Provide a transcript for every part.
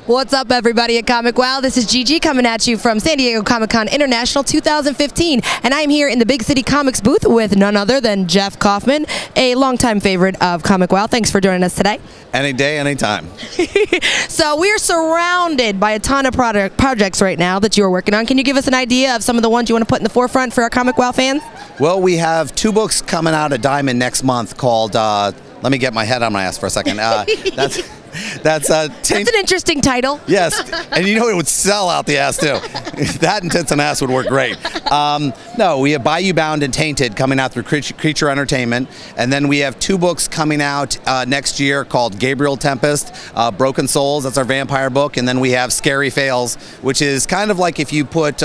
What's up, everybody at ComicWow? This is Gigi coming at you from San Diego Comic-Con International 2015, and I'm here in the Big City Comics booth with none other than Jeff Kaufman, a longtime favorite of ComicWow. Thanks for joining us today. Any day, anytime. So we're surrounded by a ton of projects right now that you're working on. Can you give us an idea of some of the ones you want to put in the forefront for our ComicWow fans? Well, we have 2 books coming out at Diamond next month called, let me get my head on my ass for a second. That's an interesting title. Yes, and you know it would sell out the ass too. That and Tits and Ass would work great. No, we have Bayou Bound and Tainted coming out through Creature Entertainment, and then we have 2 books coming out next year called Gabriel Tempest, Broken Souls, that's our vampire book, and then we have Scary Fails, which is kind of like if you put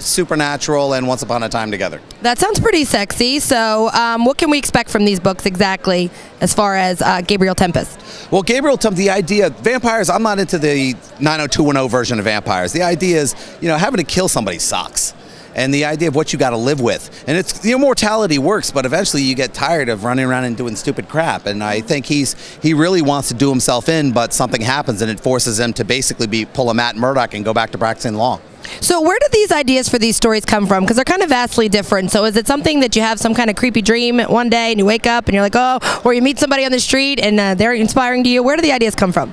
Supernatural and Once Upon a Time together. That sounds pretty sexy. So what can we expect from these books exactly as far as Gabriel Tempest? Well, Gabriel Tempest, the idea, vampires, I'm not into the 90210 version of vampires. The idea is, you know, having to kill somebody sucks. And the idea of what you got to live with. And it's, the immortality works, but eventually you get tired of running around and doing stupid crap. And I think he really wants to do himself in, but something happens and it forces him to basically pull a Matt Murdock and go back to practicing law. So where do these ideas for these stories come from? Because they're kind of vastly different. So is it something that you have some kind of creepy dream one day and you wake up and you're like, oh, or you meet somebody on the street and they're inspiring to you? Where do the ideas come from?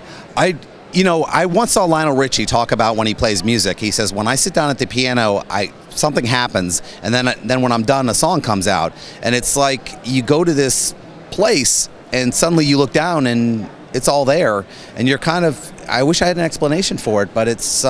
You know, I once saw Lionel Richie talk about when he plays music. He says, when I sit down at the piano, something happens, and then when I'm done, a song comes out. And it's like you go to this place and suddenly you look down and it's all there. And you're kind of, I wish I had an explanation for it, but it's...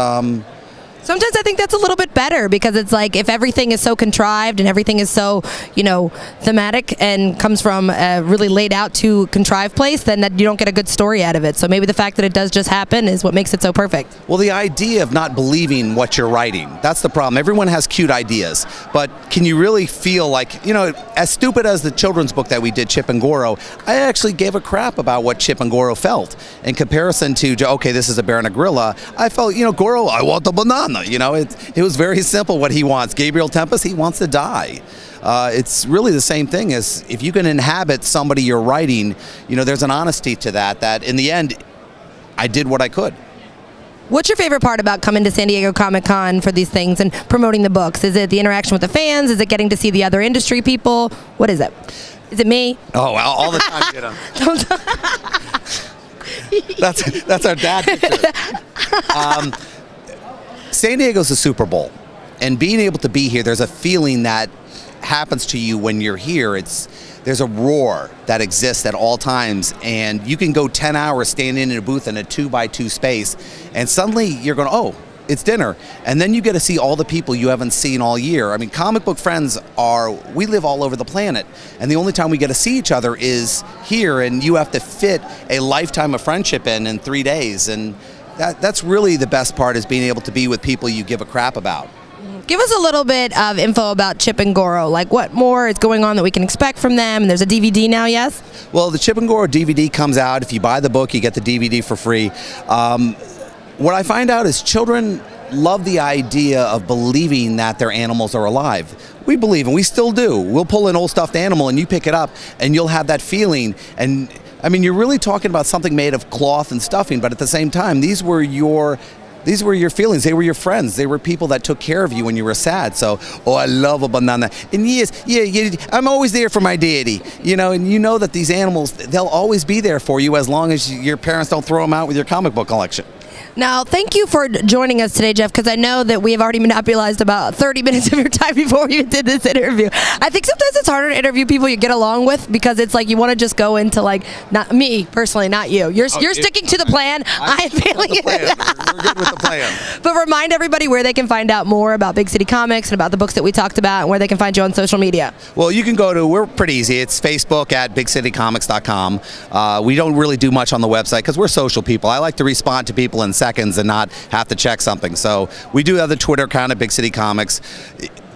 Sometimes I think that's a little bit better because it's like if everything is so contrived and everything is so, you know, thematic and comes from a really laid out to contrived place, then that you don't get a good story out of it. So maybe the fact that it does just happen is what makes it so perfect. Well, the idea of not believing what you're writing, that's the problem. Everyone has cute ideas, but can you really feel like, you know, as stupid as the children's book that we did, Chip and Gorro, I actually gave a crap about what Chip and Gorro felt. In comparison to, okay, this is a bear and a gorilla, I felt, you know, Gorro, I want the banana. You know, it was very simple what he wants. Gabriel Tempest, he wants to die. It's really the same thing as if you can inhabit somebody you're writing, you know, there's an honesty to that in the end, I did what I could. What's your favorite part about coming to San Diego Comic-Con for these things and promoting the books? Is it the interaction with the fans? Is it getting to see the other industry people? What is it? Is it me? Oh, well, all the time, Gina. That's our dad picture. San Diego's a Super Bowl, and being able to be here, there's a feeling that happens to you when you're here. There's a roar that exists at all times, and you can go 10 hours standing in a booth in a 2x2 space, and suddenly you're going, oh, it's dinner. And then you get to see all the people you haven't seen all year. I mean, comic book friends we live all over the planet, and the only time we get to see each other is here, and you have to fit a lifetime of friendship in 3 days. And that's really the best part, is being able to be with people you give a crap about. Give us a little bit of info about Chip and Gorro. Like, what more is going on that we can expect from them? And there's a DVD now, yes? Well, the Chip and Gorro DVD comes out. If you buy the book, you get the DVD for free. What I find out is children love the idea of believing that their animals are alive. We believe, and we still do. We'll pull an old stuffed animal and you pick it up and you'll have that feeling. And I mean, you're really talking about something made of cloth and stuffing, but at the same time, these were your feelings. They were your friends. They were people that took care of you when you were sad. So, oh, I love a banana. And yes, yeah, I'm always there for my deity. You know, and you know that these animals, they'll always be there for you as long as your parents don't throw them out with your comic book collection. Now, thank you for joining us today, Jeff, because I know that we have already monopolized about 30 minutes of your time before we did this interview. I think sometimes it's harder to interview people you get along with because it's like you want to just go into, like, not me personally, not you. You're sticking to the plan. I'm failing it. We're good with the plan. But remind everybody where they can find out more about Big City Comics and about the books that we talked about and where they can find you on social media. Well, you can go to, we're pretty easy. It's Facebook at bigcitycomics.com. We don't really do much on the website because we're social people. I like to respond to people in seconds and not have to check something. So we do have the Twitter account at Big City Comics.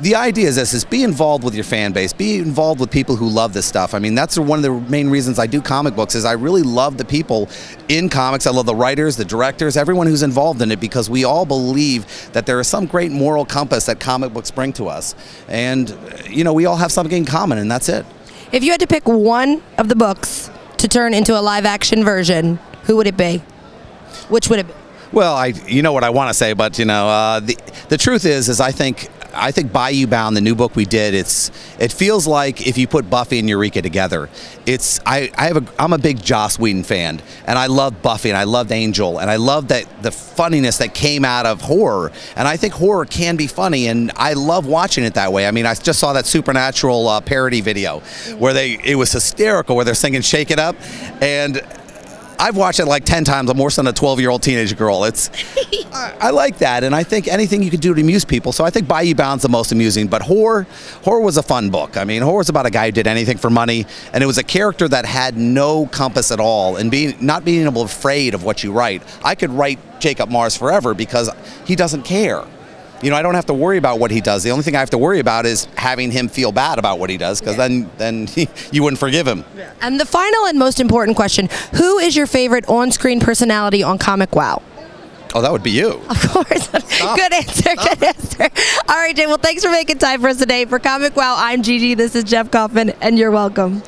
The idea is this, is be involved with your fan base, be involved with people who love this stuff. I mean, that's one of the main reasons I do comic books, is I really love the people in comics. I love the writers, the directors, everyone who's involved in it, because we all believe that there is some great moral compass that comic books bring to us. And, you know, we all have something in common, and that's it. If you had to pick one of the books to turn into a live-action version, who would it be? Which would it be? Well, you know what I want to say, but the truth is I think Bayou Bound, the new book we did, it feels like if you put Buffy and Eureka together. I'm a big Joss Whedon fan, and I love Buffy and I loved Angel, and I love the funniness that came out of horror, and I think horror can be funny, and I love watching it that way. I mean, I just saw that Supernatural parody video where it was hysterical, where they're singing "Shake It Up," and I've watched it like 10 times. I'm worse than a 12-year-old teenage girl. I like that, and I think anything you can do to amuse people. So I think Bayou Bound's the most amusing. But horror was a fun book. I mean, horror's about a guy who did anything for money, and it was a character that had no compass at all, and not being able to be afraid of what you write. I could write Jacob Mars forever because he doesn't care. I don't have to worry about what he does. The only thing I have to worry about is having him feel bad about what he does, because then you wouldn't forgive him. Yeah. And the final and most important question, who is your favorite on-screen personality on ComicWow? Oh, that would be you. Of course. Good answer. Good answer. All right, Jay. Well, thanks for making time for us today. For ComicWow, I'm Gigi. This is Jeff Kaufman, and you're welcome.